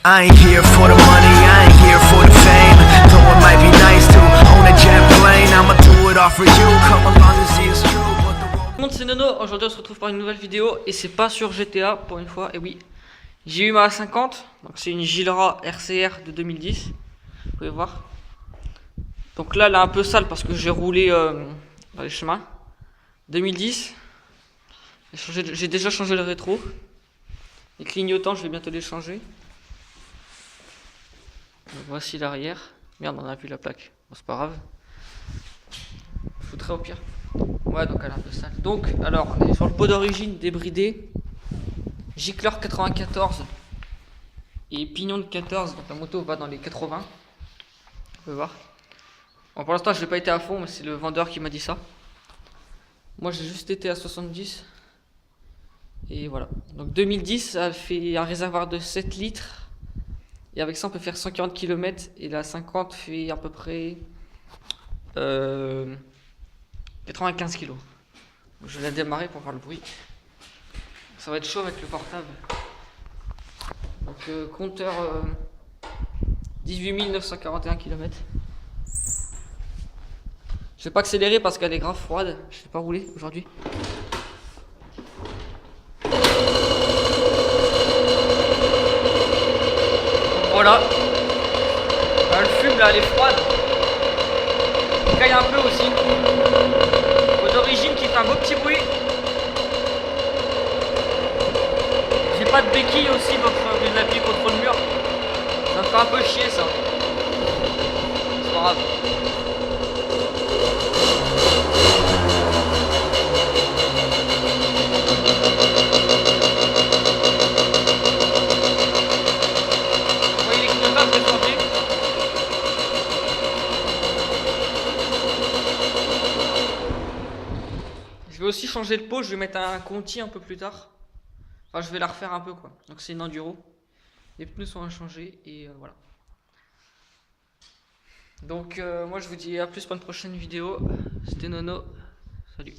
I ain't here for the money, I ain't here for the fame. Though it might be nice to own a jet plane, I'ma do it all for you, come along and see it's true. Tout le monde, c'est Nono. Aujourd'hui on se retrouve pour une nouvelle vidéo et c'est pas sur GTA pour une fois. Et oui, j'ai eu ma A50, donc c'est une Gilera RCR de 2010. Vous pouvez voir. Donc là elle est un peu sale parce que j'ai roulé dans les chemins. 2010. J'ai déjà changé le rétro. Les clignotants je vais bientôt les changer. Donc voici l'arrière. Merde, on a plus la plaque. Bon, c'est pas grave. Je foutrais au pire. Ouais, donc elle est un peu sale. Donc, alors, on est sur le pot d'origine débridé. Gicleur 94 et pignon de 14. Donc la moto va dans les 80. On peut voir. Bon, pour l'instant, je n'ai pas été à fond, mais c'est le vendeur qui m'a dit ça. Moi, j'ai juste été à 70. Et voilà. Donc 2010, ça fait un réservoir de 7 litres. Et avec ça, on peut faire 140 km. Et la 50 fait à peu près 95 kg. Je vais la démarrer pour faire le bruit. Ça va être chaud avec le portable. Donc compteur 18 941 km. Je vais pas accélérer parce qu'elle est grave froide. Je vais pas rouler aujourd'hui. Voilà. Elle fume là, elle est froide. Elle caille un peu aussi. D'origine qui fait un beau petit bruit. J'ai pas de béquille aussi, donc je vais l'appuyer contre le mur. Ça me fait un peu chier ça. C'est pas grave. Vous voyez les clignotants, c'est changé. Je vais aussi changer de pot, je vais mettre un Conti un peu plus tard. Enfin, je vais la refaire un peu quoi. Donc c'est une enduro. Les pneus sont inchangés et voilà. Donc moi je vous dis à plus pour une prochaine vidéo. C'était Nono. Salut.